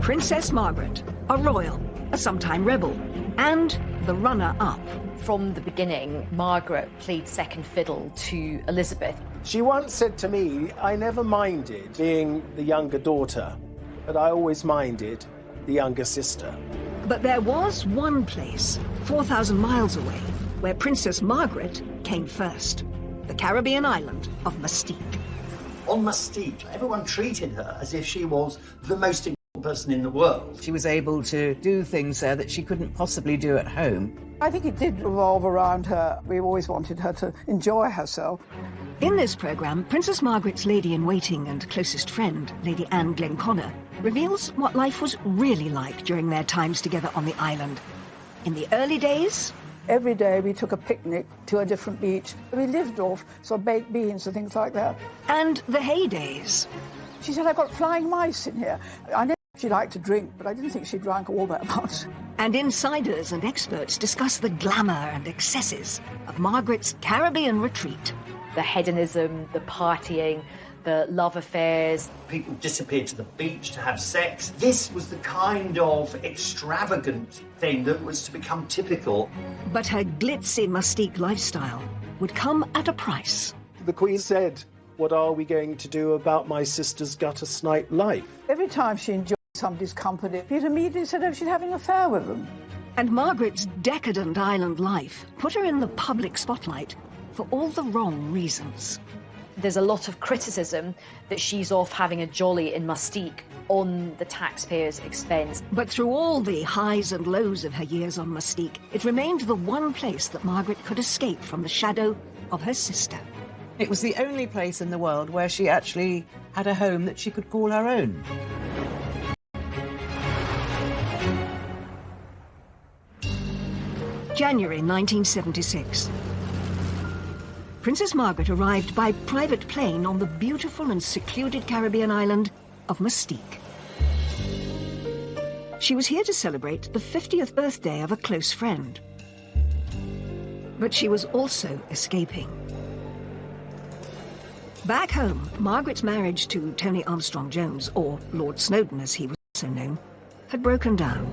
Princess Margaret, a royal, a sometime rebel, and the runner-up. From the beginning, Margaret played second fiddle to Elizabeth. She once said to me, I never minded being the younger daughter, but I always minded the younger sister. But there was one place, 4,000 miles away, where Princess Margaret came first. The Caribbean island of Mustique. On Mustique, everyone treated her as if she was the most important person in the world. She was able to do things there that she couldn't possibly do at home. I think it did revolve around her. We always wanted her to enjoy herself. In this programme, Princess Margaret's lady-in-waiting and closest friend, Lady Anne Glenconnor, reveals what life was really like during their times together on the island. In the early days... Every day we took a picnic to a different beach. We lived off sort of baked beans and things like that. And the heydays. She said, I've got flying mice in here. I know she liked to drink, but I didn't think she drank all that much. And insiders and experts discuss the glamour and excesses of Margaret's Caribbean retreat. The hedonism, the partying, the love affairs. People disappeared to the beach to have sex. This was the kind of extravagant thing that was to become typical. But her glitzy Mustique lifestyle would come at a price. The Queen said, what are we going to do about my sister's gutter snipe life? Every time she enjoyed somebody's company, Peter immediately said, oh, she's having an affair with them. And Margaret's decadent island life put her in the public spotlight for all the wrong reasons. There's a lot of criticism that she's off having a jolly in Mustique on the taxpayers' expense. But through all the highs and lows of her years on Mustique, it remained the one place that Margaret could escape from the shadow of her sister. It was the only place in the world where she actually had a home that she could call her own. January 1976. Princess Margaret arrived by private plane on the beautiful and secluded Caribbean island of Mustique. She was here to celebrate the 50th birthday of a close friend. But she was also escaping. Back home, Margaret's marriage to Tony Armstrong-Jones, or Lord Snowdon as he was also known, had broken down.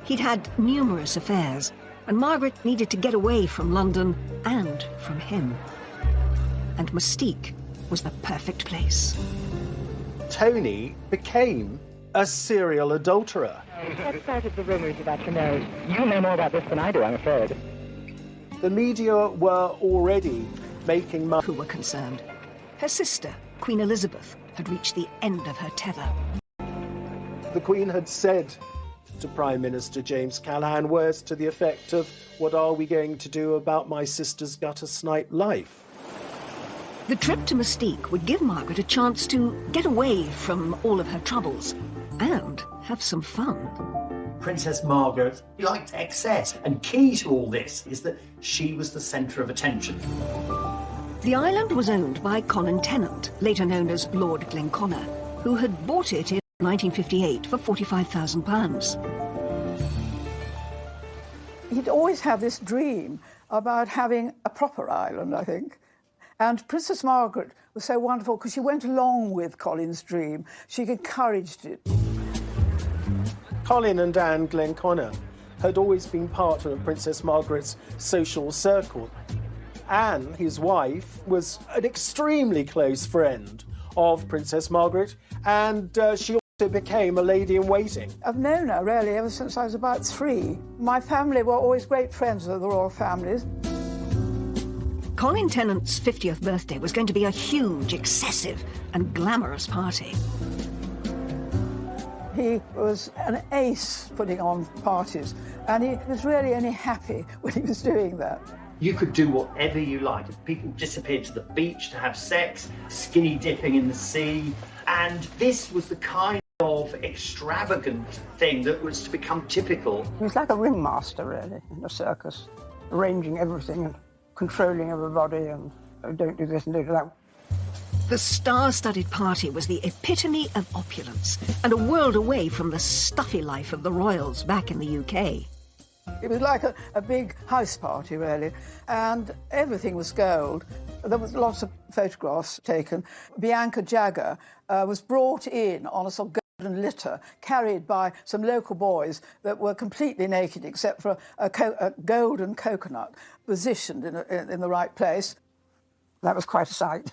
He'd had numerous affairs, and Margaret needed to get away from London and from him. And Mustique was the perfect place. Tony became a serial adulterer. What started the rumours about your marriage? You know more about this than I do, I'm afraid. The media were already making money. Who were concerned. Her sister, Queen Elizabeth, had reached the end of her tether. The Queen had said to Prime Minister James Callaghan words to the effect of, what are we going to do about my sister's gutter snipe life? The trip to Mustique would give Margaret a chance to get away from all of her troubles and have some fun. Princess Margaret liked excess, and key to all this is that she was the centre of attention. The island was owned by Colin Tennant, later known as Lord Glenconnor, who had bought it in 1958 for £45,000. He'd always had this dream about having a proper island, I think. And Princess Margaret was so wonderful because she went along with Colin's dream. She encouraged it. Colin and Anne Glenconnor had always been part of Princess Margaret's social circle. Anne, his wife, was an extremely close friend of Princess Margaret, and she also became a lady-in-waiting. I've known her, really, ever since I was about 3. My family were always great friends of the royal families. Colin Tennant's 50th birthday was going to be a huge, excessive and glamorous party. He was an ace putting on parties, and he was really only happy when he was doing that. You could do whatever you liked. People disappeared to the beach to have sex, skinny dipping in the sea, and this was the kind of extravagant thing that was to become typical. He was like a ringmaster, really, in a circus, arranging everything and controlling everybody and don't do this and don't do that. The star-studded party was the epitome of opulence and a world away from the stuffy life of the royals back in the UK. It was like a big house party, really, and everything was gold. There was lots of photographs taken. Bianca Jagger was brought in on a sort of and litter carried by some local boys that were completely naked except for a golden coconut positioned in the right place. That was quite a sight.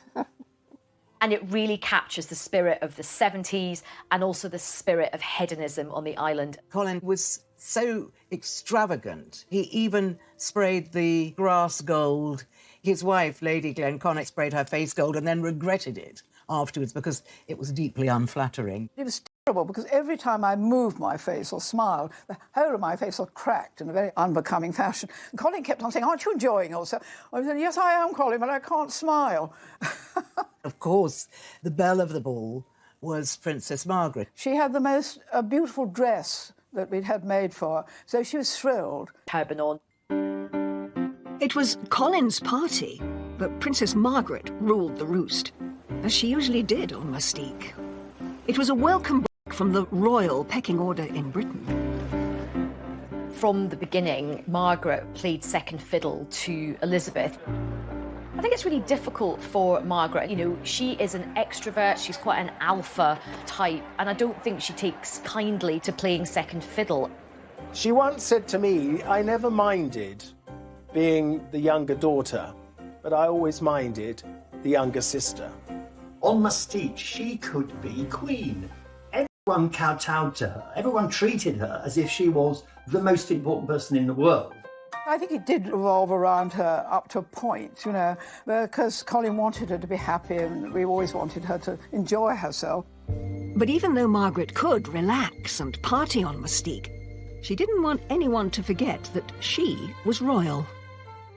And it really captures the spirit of the 70s and also the spirit of hedonism on the island. Colin was so extravagant. He even sprayed the grass gold. His wife, Lady Glenconnick, sprayed her face gold and then regretted it afterwards because it was deeply unflattering. It was terrible because every time I moved my face or smiled, the whole of my face was cracked in a very unbecoming fashion. And Colin kept on saying, "Aren't you enjoying yourself?" I said, "Yes, I am, Colin, but I can't smile." Of course, the belle of the ball was Princess Margaret. She had the most beautiful dress that we'd had made for her, so she was thrilled. Turban on. It was Colin's party, but Princess Margaret ruled the roost, as she usually did on Mustique. It was a welcome break from the royal pecking order in Britain. From the beginning, Margaret played second fiddle to Elizabeth. I think it's really difficult for Margaret. You know, she is an extrovert, she's quite an alpha type, and I don't think she takes kindly to playing second fiddle. She once said to me, "I never minded being the younger daughter, but I always minded the younger sister." On Mustique, she could be queen. Everyone kowtowed to her. Everyone treated her as if she was the most important person in the world. I think it did revolve around her up to a point, you know, because Colin wanted her to be happy and we always wanted her to enjoy herself. But even though Margaret could relax and party on Mustique, she didn't want anyone to forget that she was royal.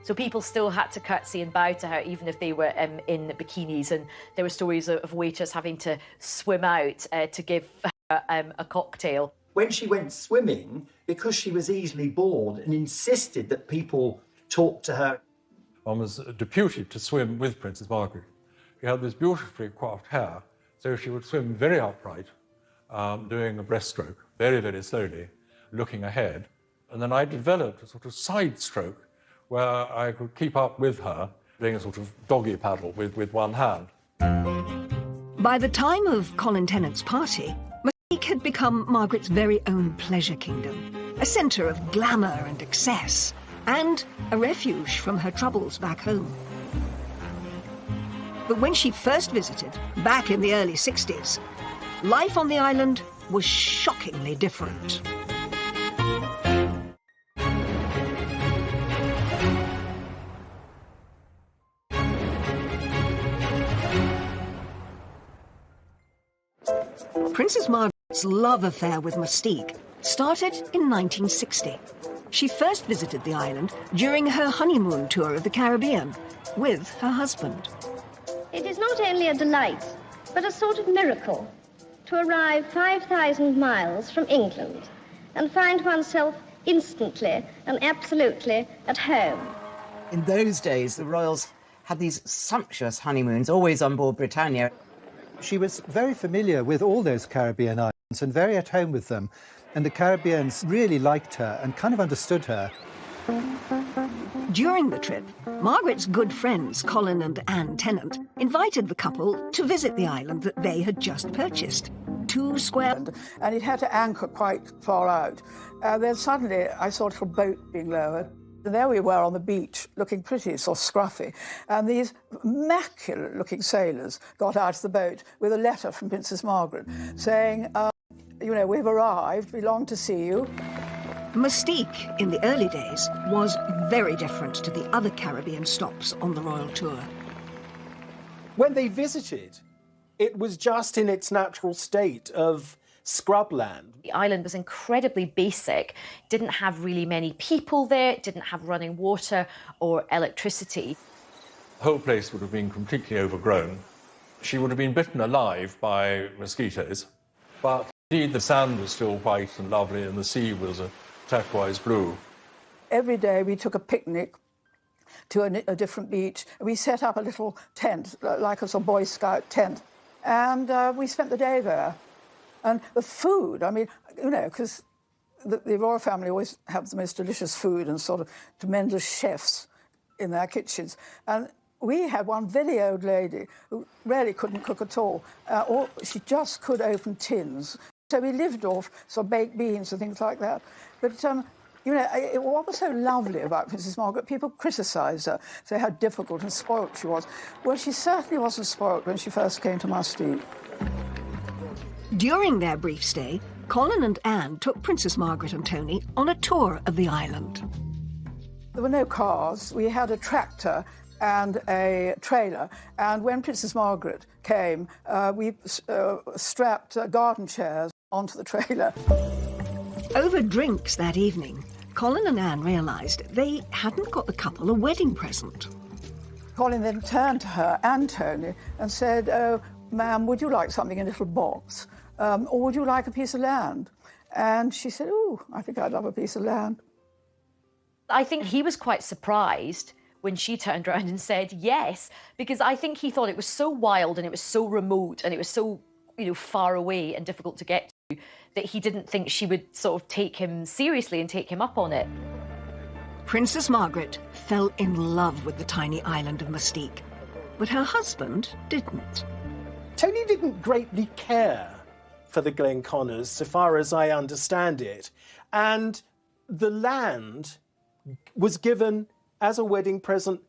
So people still had to curtsy and bow to her, even if they were in bikinis. And there were stories of waiters having to swim out to give her a cocktail. When she went swimming, because she was easily bored and insisted that people talk to her. One was deputed to swim with Princess Margaret. She had this beautifully coiffed hair, so she would swim very upright, doing a breaststroke, very, very slowly, looking ahead. And then I developed a sort of side stroke where I could keep up with her, doing a sort of doggy paddle with one hand. By the time of Colin Tennant's party, Mustique had become Margaret's very own pleasure kingdom, a centre of glamour and excess, and a refuge from her troubles back home. But when she first visited, back in the early 60s, life on the island was shockingly different. Princess Margaret's love affair with Mustique started in 1960. She first visited the island during her honeymoon tour of the Caribbean with her husband. It is not only a delight, but a sort of miracle to arrive 5,000 miles from England and find oneself instantly and absolutely at home. In those days, the royals had these sumptuous honeymoons, always on board Britannia. She was very familiar with all those Caribbean islands and very at home with them. And the Caribbeans really liked her and kind of understood her. During the trip, Margaret's good friends, Colin and Anne Tennant, invited the couple to visit the island that they had just purchased. 2 square... And it had to anchor quite far out. Then suddenly I saw a little boat being lowered. And there we were on the beach, looking pretty sort of scruffy. And these immaculate-looking sailors got out of the boat with a letter from Princess Margaret saying, you know, we've arrived, we long to see you. Mustique, in the early days, was very different to the other Caribbean stops on the royal tour. When they visited, it was just in its natural state of scrubland. The island was incredibly basic, didn't have really many people there, didn't have running water or electricity. The whole place would have been completely overgrown. She would have been bitten alive by mosquitoes, but indeed the sand was still white and lovely and the sea was a turquoise blue. Every day we took a picnic to a different beach. We set up a little tent, like a sort of Boy Scout tent, and we spent the day there. And the food, I mean, you know, because the royal family always have the most delicious food and sort of tremendous chefs in their kitchens. And we had one very old lady who really couldn't cook at all. Or she just could open tins So we lived off sort of baked beans and things like that. But, you know, what was so lovely about Princess Margaret, people criticised her, say how difficult and spoilt she was. Well, she certainly wasn't spoilt when she first came to Mustique. During their brief stay, Colin and Anne took Princess Margaret and Tony on a tour of the island. There were no cars. We had a tractor and a trailer. And when Princess Margaret came, we strapped garden chairs onto the trailer. Over drinks that evening, Colin and Anne realised they hadn't got the couple a wedding present. Colin then turned to her and Tony and said, "Oh, ma'am, would you like something in a little box? Or would you like a piece of land?" And she said, "Oh, I think I'd love a piece of land." I think he was quite surprised when she turned around and said yes, because I think he thought it was so wild and it was so remote and it was so, you know, far away and difficult to get to that he didn't think she would sort of take him seriously and take him up on it. Princess Margaret fell in love with the tiny island of Mustique, but her husband didn't. Tony didn't greatly care for the Glenconners, so far as I understand it, and the land was given as a wedding present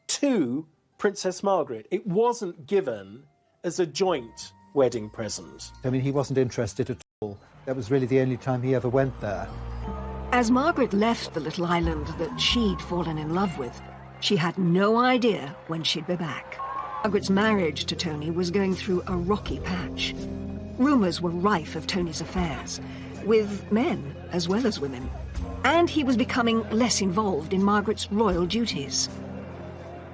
to Princess Margaret. It wasn't given as a joint wedding present. I mean, he wasn't interested at all. That was really the only time he ever went there. As Margaret left the little island that she'd fallen in love with, she had no idea when she'd be back. Margaret's marriage to Tony was going through a rocky patch. Rumours were rife of Tony's affairs, with men as well as women. And he was becoming less involved in Margaret's royal duties.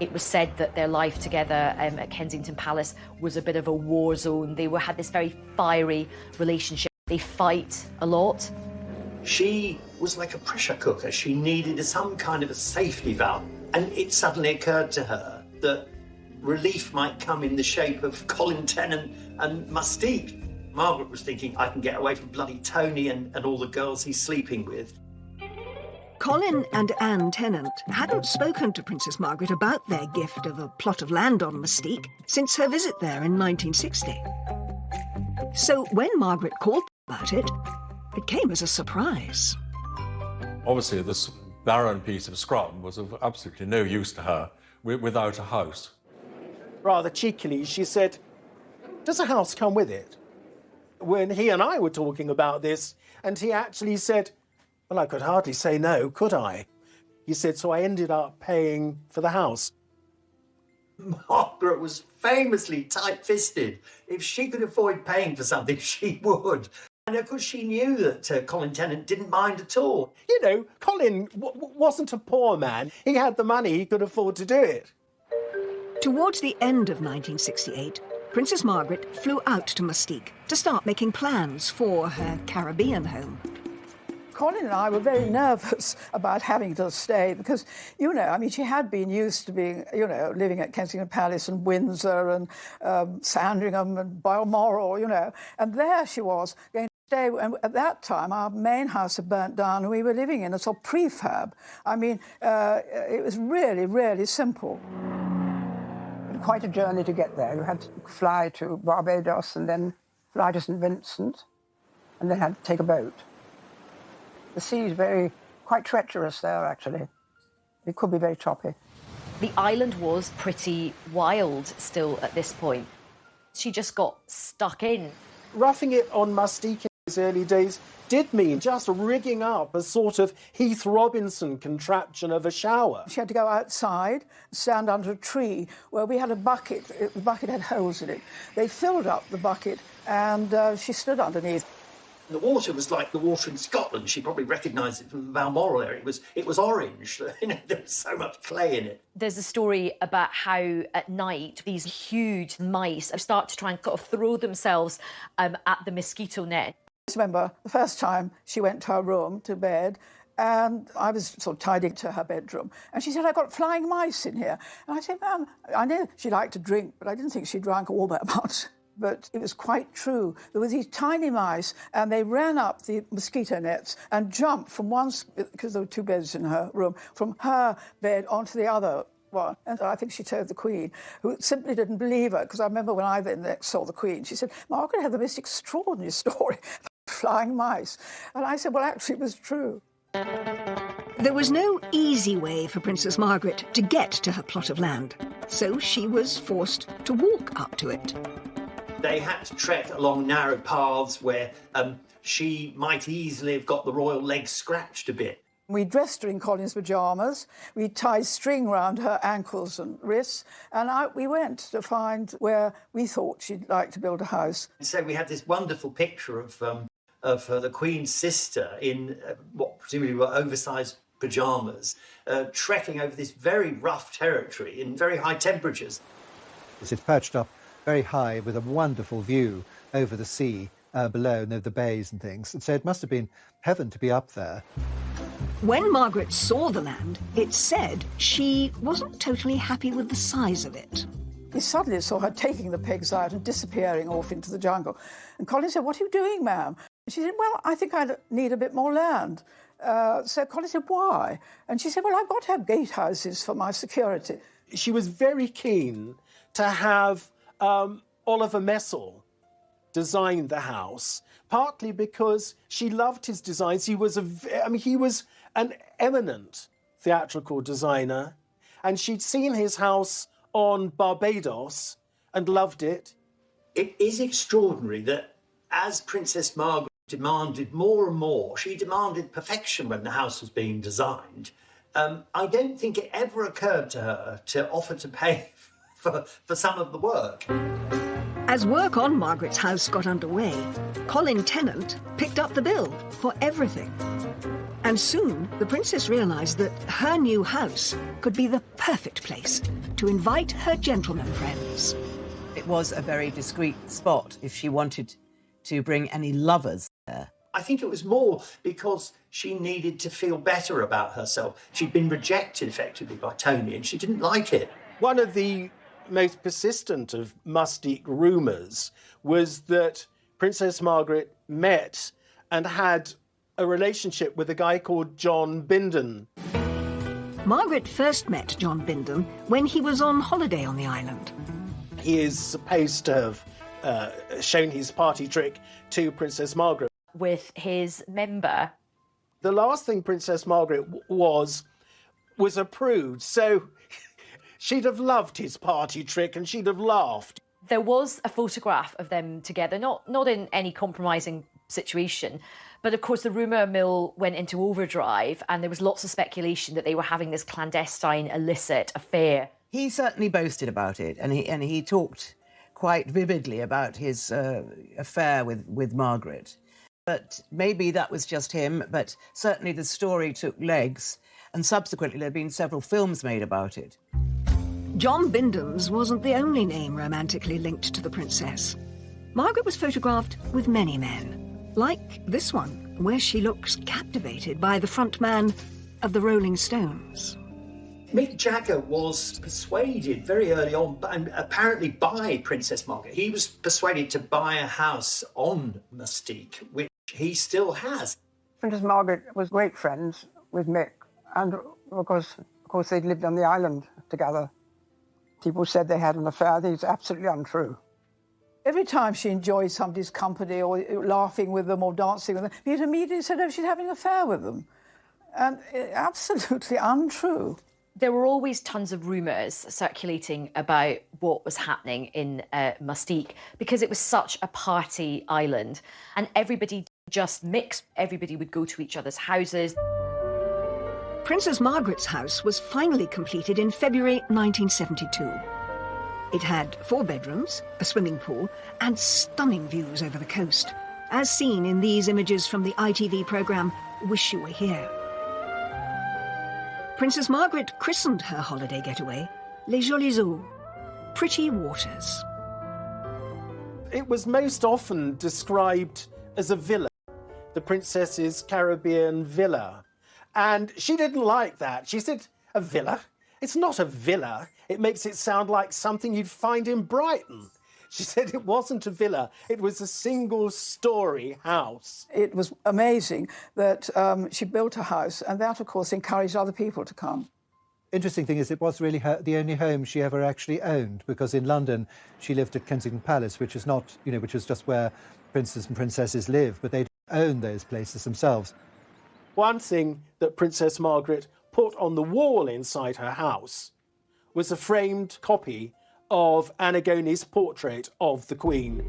It was said that their life together at Kensington Palace was a bit of a war zone. They had this very fiery relationship. They fight a lot. She was like a pressure cooker. She needed some kind of a safety valve. And it suddenly occurred to her that relief might come in the shape of Colin Tennant and Mustique. Margaret was thinking, I can get away from bloody Tony and all the girls he's sleeping with. Colin and Anne Tennant hadn't spoken to Princess Margaret about their gift of a plot of land on Mustique since her visit there in 1960. So when Margaret called about it, it came as a surprise. Obviously, this barren piece of scrum was of absolutely no use to her without a house. Rather cheekily, she said, "Does a house come with it?" When he and I were talking about this, and he actually said, "Well, I could hardly say no, could I?" He said, so I ended up paying for the house. Margaret was famously tight-fisted. If she could avoid paying for something, she would. And of course, she knew that Colin Tennant didn't mind at all. You know, Colin wasn't a poor man. He had the money, he could afford to do it. Towards the end of 1968, Princess Margaret flew out to Mustique to start making plans for her Caribbean home. Colin and I were very nervous about having to stay because, you know, I mean, she had been used to being, you know, living at Kensington Palace and Windsor and Sandringham and Balmoral, you know, and there she was going to stay. And at that time, our main house had burnt down and we were living in a sort of prefab. I mean, it was really, really simple. Quite a journey to get there. You had to fly to Barbados and then fly to St. Vincent and then had to take a boat. The sea is quite treacherous there, actually. It could be very choppy. The island was pretty wild still at this point. She just got stuck in. Roughing it on Mustique in those early days did mean just rigging up a sort of Heath Robinson contraption of a shower. She had to go outside, stand under a tree where we had a bucket. The bucket had holes in it. They filled up the bucket and she stood underneath. The water was like the water in Scotland. She probably recognised it from the Balmoral area. It was orange. You know, there was so much clay in it. There's a story about how at night these huge mice start to try and sort of throw themselves at the mosquito net. I remember the first time she went to her room, to bed, and I was sort of tidying to her bedroom. And she said, "I've got flying mice in here." And I said, "Ma'am," I knew she liked to drink, but I didn't think she drank all that much. But it was quite true. There were these tiny mice, and they ran up the mosquito nets and jumped from one, because there were two beds in her room, from her bed onto the other one. And I think she told the Queen, who simply didn't believe her, because I remember when I then next saw the Queen, she said, "Margaret had the most extraordinary story." flying mice. And I said, well, actually, it was true. There was no easy way for Princess Margaret to get to her plot of land, so she was forced to walk up to it. They had to trek along narrow paths where she might easily have got the royal legs scratched a bit. We dressed her in Colin's pyjamas, we tied string round her ankles and wrists, and out we went to find where we thought she'd like to build a house. So we had this wonderful picture of the Queen's sister in what presumably were oversized pyjamas, trekking over this very rough territory in very high temperatures. It's perched up very high with a wonderful view over the sea below and over the bays and things. And so it must have been heaven to be up there. When Margaret saw the land, it said she wasn't totally happy with the size of it. We suddenly saw her taking the pigs out and disappearing off into the jungle. And Colin said, what are you doing, ma'am? And she said, well, I think I need a bit more land. So Colin said, why? And she said, well, I've got to have gatehouses for my security. She was very keen to have Oliver Messel design the house, partly because she loved his designs. He was an eminent theatrical designer, and she'd seen his house on Barbados and loved it. It is extraordinary that as Princess Margaret demanded more and more, she demanded perfection when the house was being designed. I don't think it ever occurred to her to offer to pay for some of the work. As work on Margaret's house got underway, Colin Tennant picked up the bill for everything. And soon, the princess realised that her new house could be the perfect place to invite her gentleman friends. It was a very discreet spot if she wanted to bring any lovers there. I think it was more because she needed to feel better about herself. She'd been rejected effectively by Tony and she didn't like it. One of the most persistent of Mustique rumours was that Princess Margaret met and had a relationship with a guy called John Bindon. Margaret first met John Bindon when he was on holiday on the island. He is supposed to have shown his party trick to Princess Margaret. With his member. The last thing Princess Margaret was a prude, so she'd have loved his party trick and she'd have laughed. There was a photograph of them together, not in any compromising situation, but of course the rumour mill went into overdrive and there was lots of speculation that they were having this clandestine, illicit affair. He certainly boasted about it, and he talked quite vividly about his affair with Margaret. But maybe that was just him, but certainly the story took legs, and subsequently there have been several films made about it. John Bindon's wasn't the only name romantically linked to the princess. Margaret was photographed with many men, like this one, where she looks captivated by the front man of the Rolling Stones. Mick Jagger was persuaded very early on, and apparently by Princess Margaret. He was persuaded to buy a house on Mustique, which he still has. Princess Margaret was great friends with Mick, and of course they'd lived on the island together. People said they had an affair. It's absolutely untrue. Every time she enjoyed somebody's company or laughing with them or dancing with them, you'd immediately said, oh, she's having an affair with them. And absolutely untrue. There were always tons of rumours circulating about what was happening in Mustique because it was such a party island and everybody just mixed. Everybody would go to each other's houses. Princess Margaret's house was finally completed in February 1972. It had 4 bedrooms, a swimming pool and stunning views over the coast, as seen in these images from the ITV programme Wish You Were Here. Princess Margaret christened her holiday getaway Les Jolies Eaux, pretty waters. It was most often described as a villa, the princess's Caribbean villa. And she didn't like that. She said, a villa? It's not a villa. It makes it sound like something you'd find in Brighton. She said it wasn't a villa, it was a single-storey house. It was amazing that she built a house, and that, of course, encouraged other people to come. Interesting thing is it was really the only home she ever actually owned, because in London she lived at Kensington Palace, which is not, which is just where princes and princesses live, but they own those places themselves. One thing that Princess Margaret put on the wall inside her house was a framed copy of Annigone's portrait of the Queen.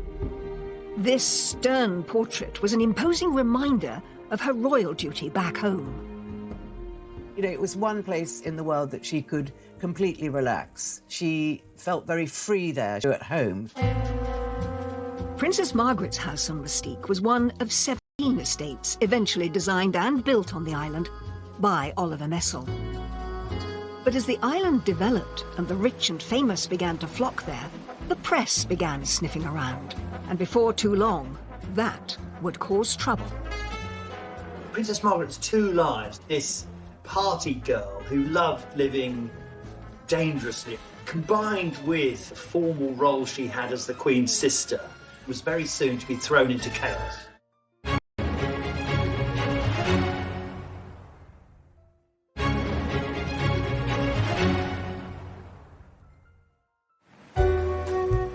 This stern portrait was an imposing reminder of her royal duty back home. You know, it was one place in the world that she could completely relax. She felt very free there at home. Princess Margaret's house on Mustique was one of 17 estates eventually designed and built on the island by Oliver Messel. But as the island developed and the rich and famous began to flock there, the press began sniffing around. And before too long, that would cause trouble. Princess Margaret's two lives, this party girl who loved living dangerously, combined with the formal role she had as the Queen's sister, was very soon to be thrown into chaos.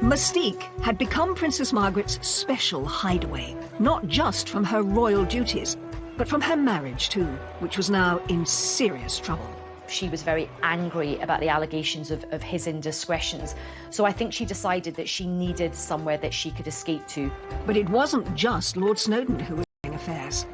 Mustique had become Princess Margaret's special hideaway, not just from her royal duties, but from her marriage too, which was now in serious trouble. She was very angry about the allegations of his indiscretions, so I think she decided that she needed somewhere that she could escape to. But it wasn't just Lord Snowdon who was doing affairs.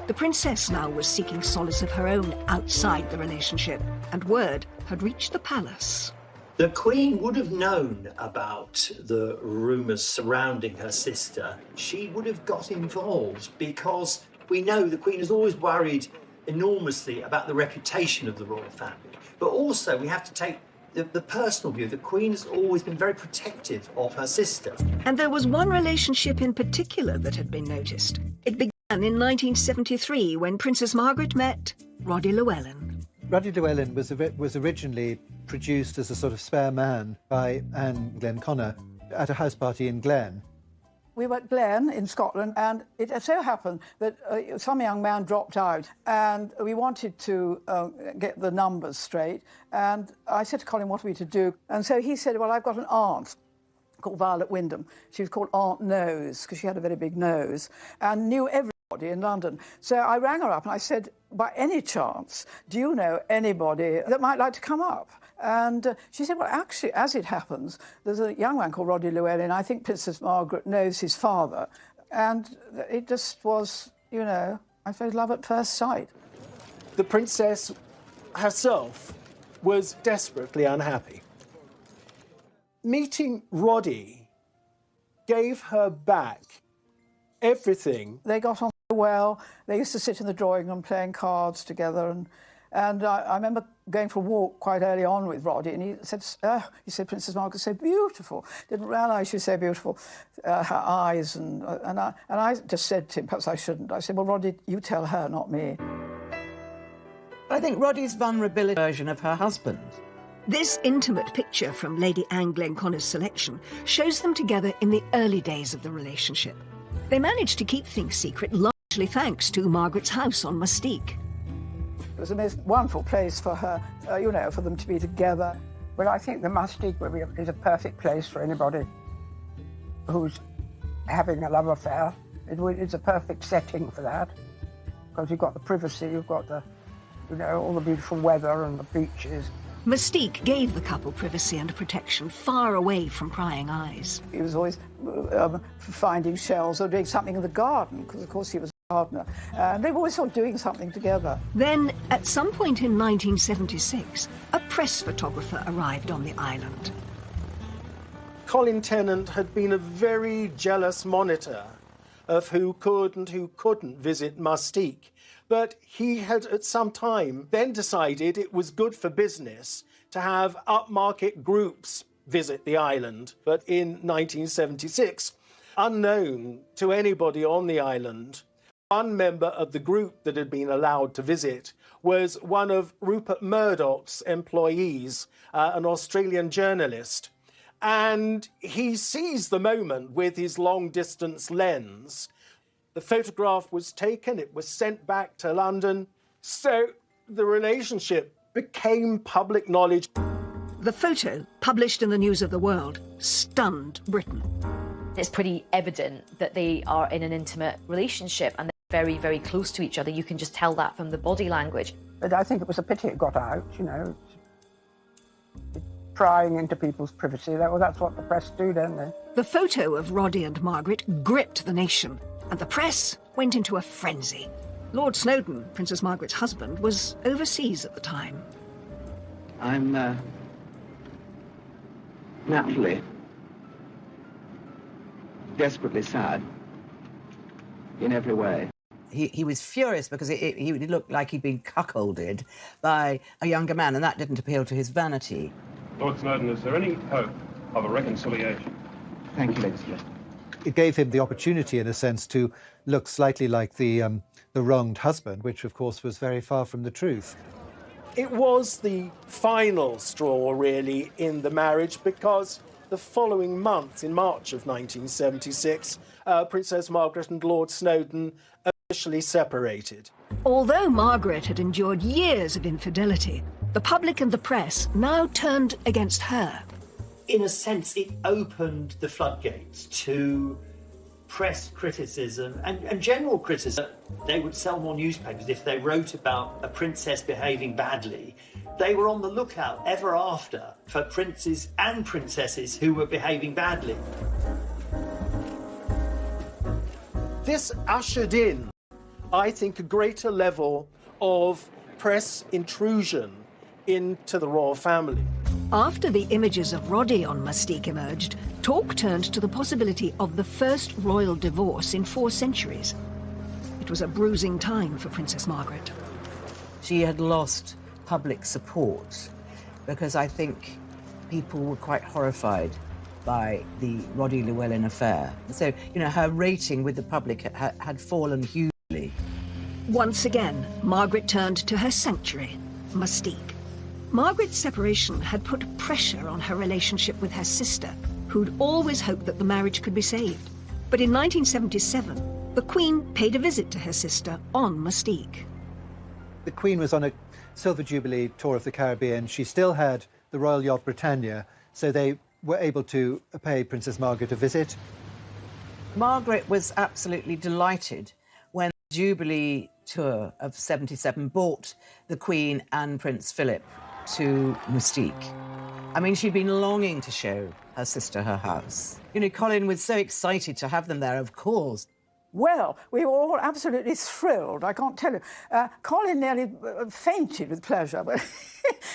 The princess now was seeking solace of her own outside the relationship, and word had reached the palace. The Queen would have known about the rumours surrounding her sister. She would have got involved because we know the Queen has always worried enormously about the reputation of the royal family. But also we have to take the personal view. The Queen has always been very protective of her sister. And there was one relationship in particular that had been noticed. It began in 1973 when Princess Margaret met Roddy Llewellyn. Roddy Llewellyn was originally produced as a sort of spare man by Anne Glenconner at a house party in Glen. We were at Glen in Scotland, and it so happened that some young man dropped out, and we wanted to get the numbers straight. And I said to Colin, what are we to do? And so he said, well, I've got an aunt called Violet Wyndham. She was called Aunt Nose, because she had a very big nose, and knew everybody in London. So I rang her up and I said, by any chance, do you know anybody that might like to come up? And she said, well, actually, as it happens, there's a young man called Roddy Llewellyn. I think Princess Margaret knows his father. And it just was, you know, I suppose love at first sight. The princess herself was desperately unhappy. Meeting Roddy gave her back everything. They got on well. They used to sit in the drawing room playing cards together. And I remember going for a walk quite early on with Roddy, and he said, Princess Margaret's so beautiful. Didn't realise she was so beautiful, her eyes. And I just said to him, perhaps I shouldn't. I said, well, Roddy, you tell her, not me. I think Roddy's vulnerability version of her husband. This intimate picture from Lady Anne Glenconner's selection shows them together in the early days of the relationship. They managed to keep things secret largely thanks to Margaret's house on Mustique. It was the most wonderful place for her, you know, for them to be together. Well, I think the Mustique is a perfect place for anybody who's having a love affair. It's a perfect setting for that, because you've got the privacy, you've got the, you know, all the beautiful weather and the beaches. Mustique gave the couple privacy and protection far away from prying eyes. He was always finding shells or doing something in the garden, because, of course, he was a gardener. They were always sort of doing something together. Then, at some point in 1976, a press photographer arrived on the island. Colin Tennant had been a very jealous monitor of who could and who couldn't visit Mustique. But he had at some time then decided it was good for business to have upmarket groups visit the island. But in 1976, unknown to anybody on the island, one member of the group that had been allowed to visit was one of Rupert Murdoch's employees, an Australian journalist. And he seized the moment with his long-distance lens. The photograph was taken, it was sent back to London, so the relationship became public knowledge. The photo, published in the News of the World, stunned Britain. It's pretty evident that they are in an intimate relationship, and very, very close to each other. You can just tell that from the body language. But I think it was a pity it got out, you know. Prying into people's privacy. Well, that's what the press do, don't they? The photo of Roddy and Margaret gripped the nation, and the press went into a frenzy. Lord Snowdon, Princess Margaret's husband, was overseas at the time. I'm naturally desperately sad in every way. He was furious because he looked like he'd been cuckolded by a younger man, and that didn't appeal to his vanity. Lord Snowdon, is there any hope of a reconciliation? Thank you, Lady Smith. It gave him the opportunity, in a sense, to look slightly like the wronged husband, which, of course, was very far from the truth. It was the final straw, really, in the marriage, because the following month, in March of 1976, Princess Margaret and Lord Snowdon officially separated. Although Margaret had endured years of infidelity, the public and the press now turned against her. In a sense, it opened the floodgates to press criticism and general criticism. They would sell more newspapers if they wrote about a princess behaving badly. They were on the lookout ever after for princes and princesses who were behaving badly. This ushered in, I think, a greater level of press intrusion into the royal family. After the images of Roddy on Mustique emerged, talk turned to the possibility of the first royal divorce in 4 centuries. It was a bruising time for Princess Margaret. She had lost public support because I think people were quite horrified by the Roddy Llewellyn affair. So, you know, her rating with the public had fallen hugely. Once again, Margaret turned to her sanctuary, Mustique. Margaret's separation had put pressure on her relationship with her sister, who'd always hoped that the marriage could be saved. But in 1977, the Queen paid a visit to her sister on Mustique. The Queen was on a Silver Jubilee tour of the Caribbean. She still had the Royal Yacht Britannia, so they were able to pay Princess Margaret a visit. Margaret was absolutely delighted when the Jubilee tour of 77 brought the Queen and Prince Philip to Mustique. I mean, she'd been longing to show her sister her house. You know, Colin was so excited to have them there, of course. Well, we were all absolutely thrilled, I can't tell you. Colin nearly fainted with pleasure, but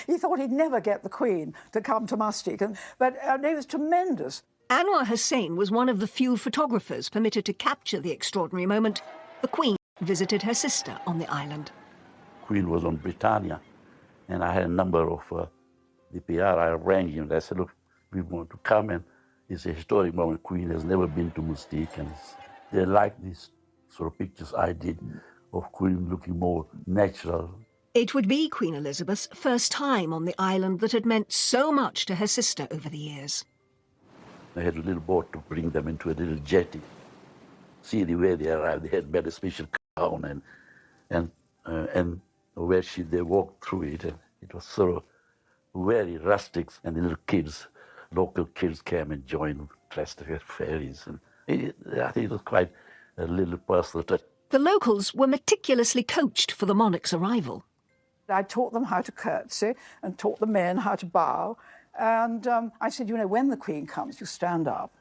he thought he'd never get the Queen to come to Mustique. But it was tremendous. Anwar Hussain was one of the few photographers permitted to capture the extraordinary moment. The Queen visited her sister on the island. Queen was on Britannia, and I had a number of the PR. I arranged him. I said, look, we want to come, and it's a historic moment. Queen has never been to Mustique, and they like these sort of pictures I did of Queen looking more natural. It would be Queen Elizabeth's first time on the island that had meant so much to her sister over the years. They had a little boat to bring them into a little jetty. See the way they arrived. They had made a special gown, and where they walked through it, and it was sort of very rustic. And the little kids, local kids, came and joined, dressed as fairies, and I think it was quite a little personal touch. The locals were meticulously coached for the monarch's arrival. I taught them how to curtsy and taught the men how to bow. And I said, you know, when the Queen comes, you stand up.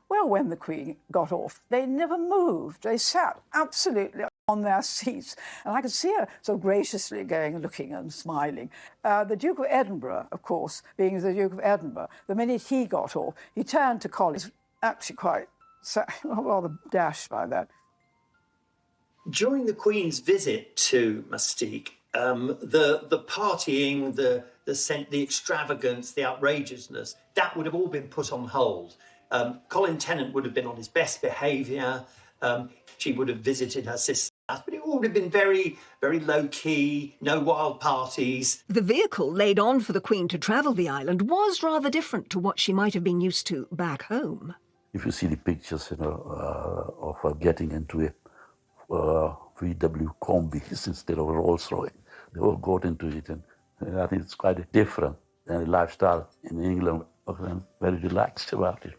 Well, when the Queen got off, they never moved. They sat absolutely on their seats. And I could see her so graciously going and looking and smiling. The Duke of Edinburgh, of course, being the Duke of Edinburgh, the minute he got off, he turned to Colin. He was actually quite rather dashed by that. During the Queen's visit to Mustique, the partying, the extravagance, the outrageousness, that would have all been put on hold. Colin Tennant would have been on his best behaviour. She would have visited her sister, but it all would have been very, very low-key, no wild parties. The vehicle laid on for the Queen to travel the island was rather different to what she might have been used to back home. If you see the pictures, of her getting into a VW Combi instead of a Rolls Royce, they all got into it, and I think it's quite different than the lifestyle in England. I'm very relaxed about it.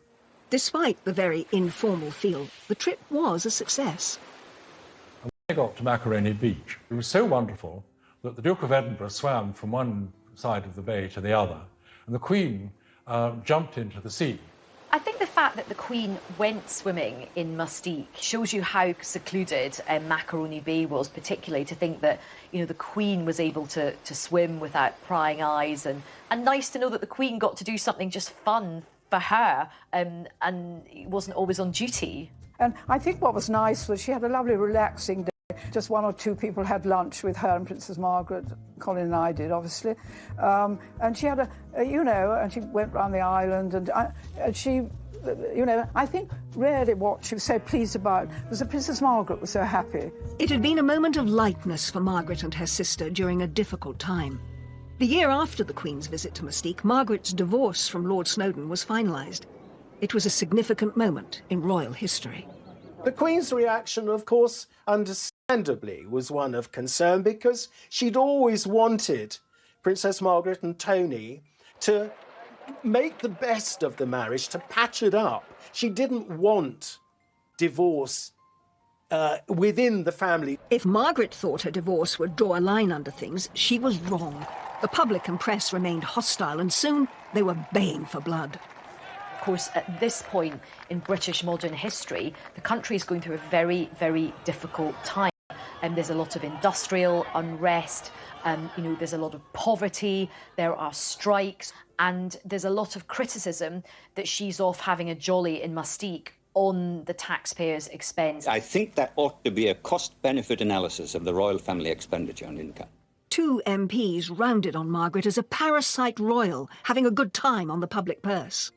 Despite the very informal feel, the trip was a success. they got to Macaroni Beach, it was so wonderful that the Duke of Edinburgh swam from one side of the bay to the other, and the Queen jumped into the sea. I think the fact that the Queen went swimming in Mustique shows you how secluded Macaroni Bay was, particularly to think that, you know, the Queen was able to swim without prying eyes, and nice to know that the Queen got to do something just fun for her and wasn't always on duty. And I think what was nice was she had a lovely relaxing day. Just one or two people had lunch with her and Princess Margaret. Colin and I did, obviously. And she had and she went round the island, and she, I think really what she was so pleased about was that Princess Margaret was so happy. It had been a moment of lightness for Margaret and her sister during a difficult time. The year after the Queen's visit to Mustique, Margaret's divorce from Lord Snowdon was finalised. It was a significant moment in royal history. The Queen's reaction, of course, understandably, was one of concern, because she'd always wanted Princess Margaret and Tony to make the best of the marriage, to patch it up. She didn't want divorce within the family. If Margaret thought her divorce would draw a line under things, she was wrong. The public and press remained hostile, and soon they were baying for blood. Of course, at this point in British modern history, the country is going through a very, very difficult time. There's a lot of industrial unrest, there's a lot of poverty, there are strikes, and there's a lot of criticism that she's off having a jolly in Mustique on the taxpayers' expense. I think that ought to be a cost-benefit analysis of the royal family expenditure on income. 2 MPs rounded on Margaret as a parasite royal, having a good time on the public purse.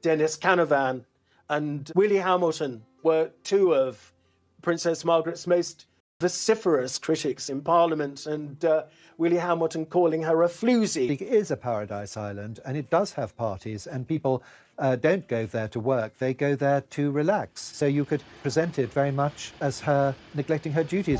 Dennis Canavan and Willie Hamilton were 2 of Princess Margaret's most vociferous critics in Parliament, and Willie Hamilton calling her a floozy. It is a paradise island, and it does have parties, and people don't go there to work, they go there to relax. So you could present it very much as her neglecting her duties.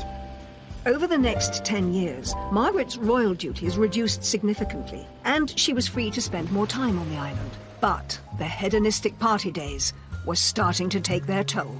Over the next 10 years, Margaret's royal duties reduced significantly, and she was free to spend more time on the island. But the hedonistic party days were starting to take their toll.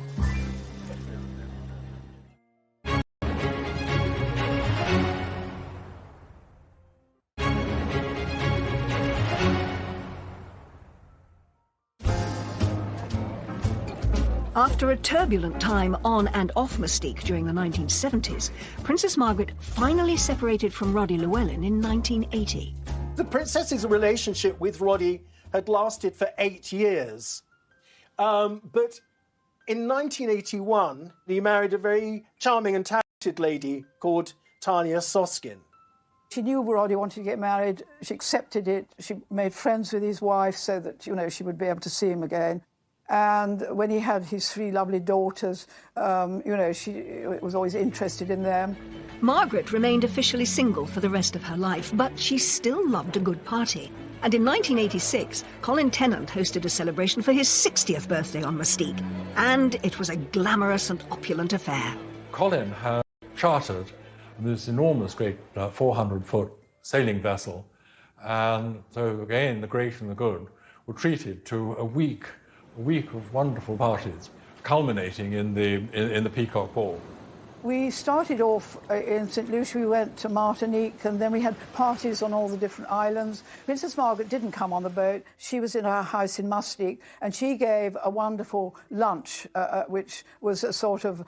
After a turbulent time on and off Mustique during the 1970s, Princess Margaret finally separated from Roddy Llewellyn in 1980. The princess's relationship with Roddy had lasted for 8 years. But in 1981, he married a very charming and talented lady called Tanya Soskin. She knew Roddy wanted to get married. She accepted it. She made friends with his wife so that, she would be able to see him again. And when he had his 3 lovely daughters, she was always interested in them. Margaret remained officially single for the rest of her life, but she still loved a good party. And in 1986, Colin Tennant hosted a celebration for his 60th birthday on Mustique. And it was a glamorous and opulent affair. Colin had chartered this enormous, great 400-foot sailing vessel. And so, again, the great and the good were treated to a week of wonderful parties, culminating in the Peacock Ball. We started off in St. Lucia. We went to Martinique, and then we had parties on all the different islands. Princess Margaret didn't come on the boat. She was in her house in Mustique, and she gave a wonderful lunch, which was a sort of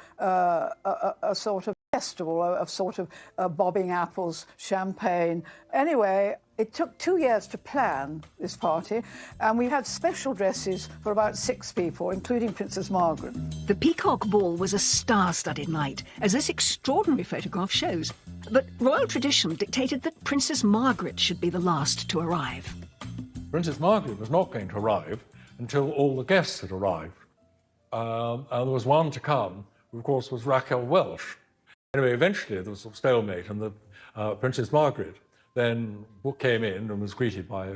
festival of bobbing apples, champagne. Anyway, it took 2 years to plan this party, and we had special dresses for about 6 people, including Princess Margaret. The Peacock Ball was a star-studded night, as this extraordinary photograph shows. But royal tradition dictated that Princess Margaret should be the last to arrive. Princess Margaret was not going to arrive until all the guests had arrived. And there was one to come, who of course was Raquel Welch. Anyway, eventually there was a stalemate, and the Princess Margaret then came in and was greeted by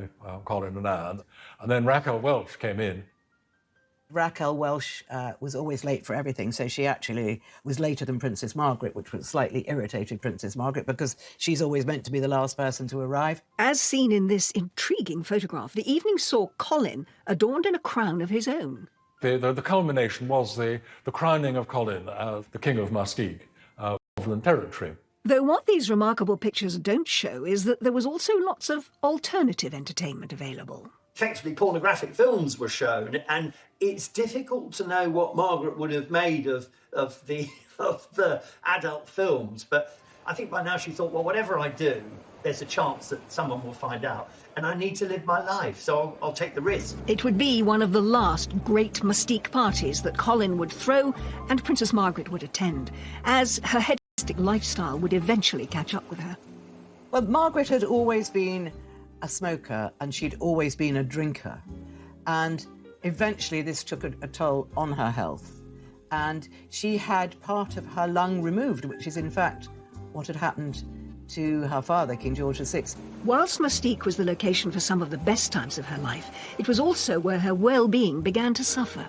Colin and Anne, and then Raquel Welch came in. Raquel Welch was always late for everything, so she actually was later than Princess Margaret, which was slightly irritated Princess Margaret because she's always meant to be the last person to arrive. As seen in this intriguing photograph, the evening saw Colin adorned in a crown of his own. The culmination was the crowning of Colin as the King of Mustique. Northern Territory. Though what these remarkable pictures don't show is that there was also lots of alternative entertainment available. Effectively, pornographic films were shown, and it's difficult to know what Margaret would have made of the adult films. But I think by now she thought, well, whatever I do, there's a chance that someone will find out, and I need to live my life, so I'll take the risk. It would be one of the last great Mustique parties that Colin would throw and Princess Margaret would attend, as her hedonistic lifestyle would eventually catch up with her. Well, Margaret had always been a smoker and she'd always been a drinker. And eventually this took a toll on her health. And she had part of her lung removed, which is in fact what had happened to her father, King George VI. Whilst Mustique was the location for some of the best times of her life, it was also where her well-being began to suffer.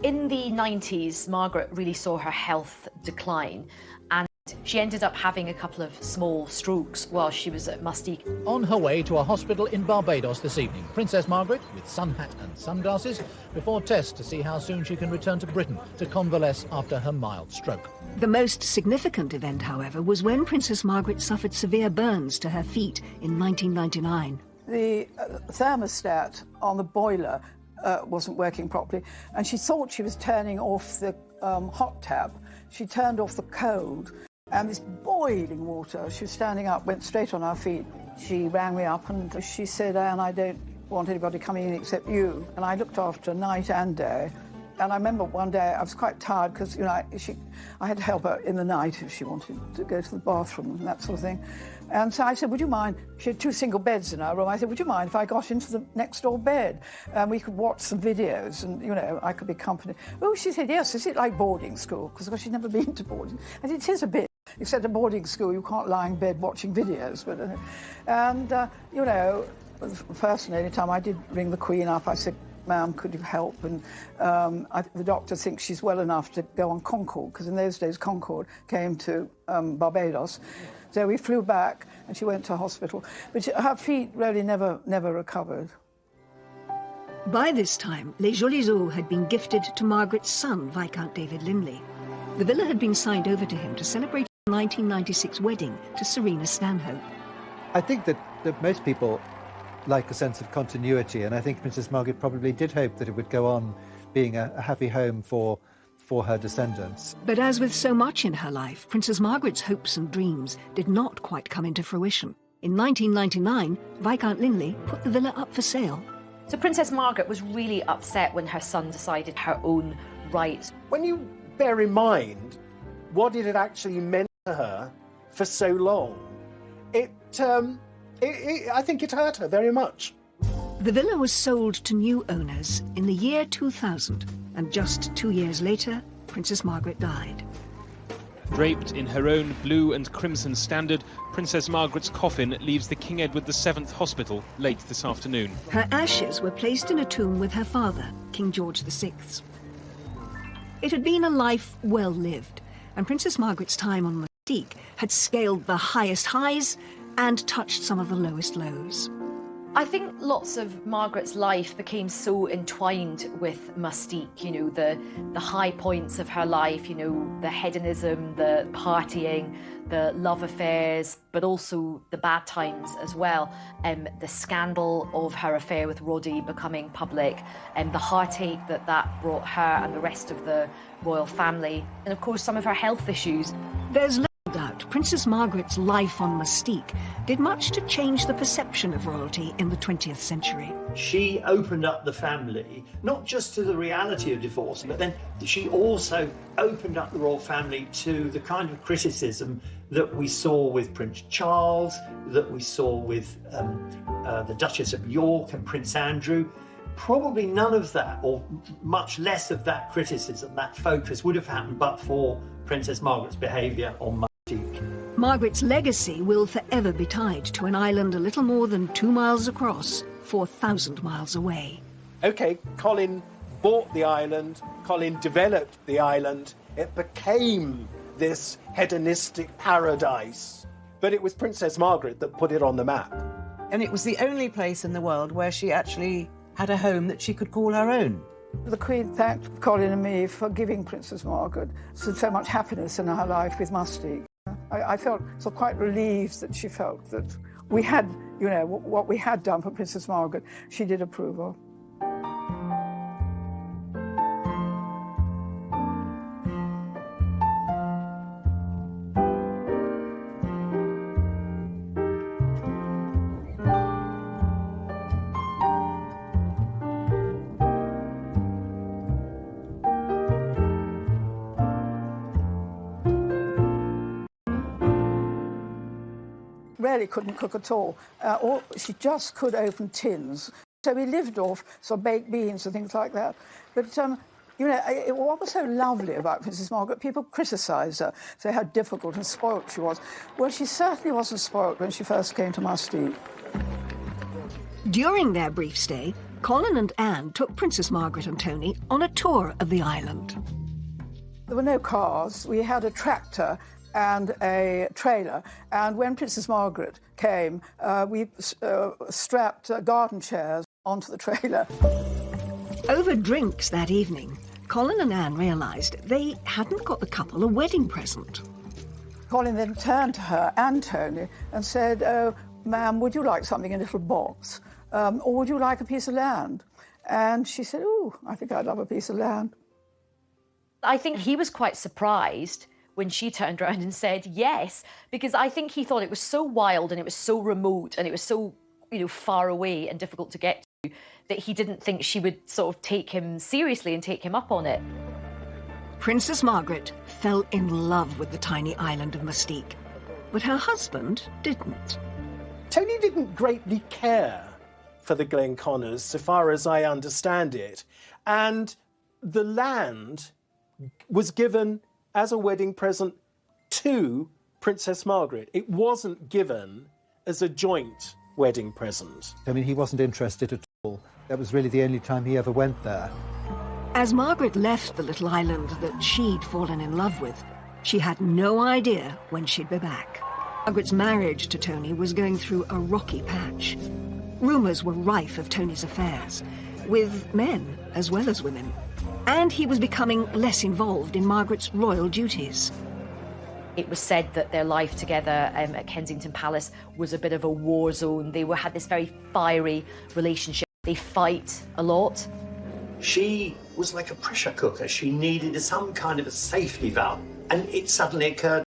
In the 90s, Margaret really saw her health decline, and she ended up having a couple of small strokes while she was at Mustique. On her way to a hospital in Barbados this evening, Princess Margaret, with sun hat and sunglasses, before tests to see how soon she can return to Britain to convalesce after her mild stroke. The most significant event, however, was when Princess Margaret suffered severe burns to her feet in 1999. The thermostat on the boiler wasn't working properly, and she thought she was turning off the hot tap. She turned off the cold, and this boiling water, she was standing up, went straight on her feet. She rang me up and she said, Anne, I don't want anybody coming in except you. And I looked after her night and day. And I remember one day I was quite tired because, you know, I had to help her in the night if she wanted to go to the bathroom and that sort of thing. And so I said, would you mind, she had 2 single beds in her room, I said, would you mind if I got into the next door bed and we could watch some videos and, you know, I could be company. Oh, she said, yes, is it like boarding school? Because she'd never been to boarding. I said, it is a bit, except at boarding school you can't lie in bed watching videos. But, you know, personally, any time I did ring the Queen up, I said, ma'am, could you help? And the doctor thinks she's well enough to go on Concorde, because in those days Concorde came to Barbados. So we flew back and she went to hospital. But her feet really never recovered. By this time, Les Jolies Eaux had been gifted to Margaret's son, Viscount David Linley. The villa had been signed over to him to celebrate the 1996 wedding to Serena Stanhope. I think that most people like a sense of continuity, and I think Princess Margaret probably did hope that it would go on being a happy home for her descendants. But as with so much in her life, Princess Margaret's hopes and dreams did not quite come into fruition. In 1999, Viscount Linley put the villa up for sale. So Princess Margaret was really upset when her son decided her own rights. When you bear in mind what it had actually meant to her for so long, I think it hurt her very much. The villa was sold to new owners in the year 2000, and just 2 years later, Princess Margaret died. Draped in her own blue and crimson standard, Princess Margaret's coffin leaves the King Edward VII Hospital late this afternoon. Her ashes were placed in a tomb with her father, King George VI. It had been a life well lived, and Princess Margaret's time on Mustique had scaled the highest highs and touched some of the lowest lows. I think lots of Margaret's life became so entwined with Mustique, you know, the high points of her life, you know, the hedonism, the partying, the love affairs, but also the bad times as well. The scandal of her affair with Roddy becoming public, and the heartache that brought her and the rest of the royal family, and of course some of her health issues. There's little doubt Princess Margaret's life on Mustique did much to change the perception of royalty in the 20th century. She opened up the family, not just to the reality of divorce, but then she also opened up the royal family to the kind of criticism that we saw with Prince Charles, that we saw with the Duchess of York and Prince Andrew. Probably none of that, or much less of that criticism, that focus, would have happened but for Princess Margaret's behaviour on Mustique. Margaret's legacy will forever be tied to an island a little more than 2 miles across, 4,000 miles away. OK, Colin bought the island, Colin developed the island, it became this hedonistic paradise. But it was Princess Margaret that put it on the map. And it was the only place in the world where she actually had a home that she could call her own. The Queen thanked Colin and me for giving Princess Margaret so much happiness in her life with Mustique. I felt so quite relieved that she felt that we had, you know, what we had done for Princess Margaret, she did approve of. Really couldn't cook at all. Or she just could open tins. So we lived off sort of baked beans and things like that. But, you know, what was so lovely about Princess Margaret, people criticised her, say how difficult and spoilt she was. Well, she certainly wasn't spoilt when she first came to Mustique. During their brief stay, Colin and Anne took Princess Margaret and Tony on a tour of the island. There were no cars. We had a tractor and a trailer. And when Princess Margaret came, we strapped garden chairs onto the trailer. Over drinks that evening, Colin and Anne realised they hadn't got the couple a wedding present. Colin then turned to her and Tony and said, "Oh, ma'am, would you like something in a little box? Or would you like a piece of land?" And she said, "Oh, I think I'd love a piece of land." I think he was quite surprised when she turned around and said yes, because I think he thought it was so wild and it was so remote and it was so, you know, far away and difficult to get to that he didn't think she would sort of take him seriously and take him up on it. Princess Margaret fell in love with the tiny island of Mustique, but her husband didn't. Tony didn't greatly care for the Glenconners, so far as I understand it, and the land was given as a wedding present to Princess Margaret. It wasn't given as a joint wedding present. I mean, he wasn't interested at all. That was really the only time he ever went there. As Margaret left the little island that she'd fallen in love with, she had no idea when she'd be back. Margaret's marriage to Tony was going through a rocky patch. Rumours were rife of Tony's affairs, with men as well as women. And he was becoming less involved in Margaret's royal duties. It was said that their life together at Kensington Palace was a bit of a war zone. They had this very fiery relationship. They fight a lot. She was like a pressure cooker. She needed some kind of a safety valve. And it suddenly occurred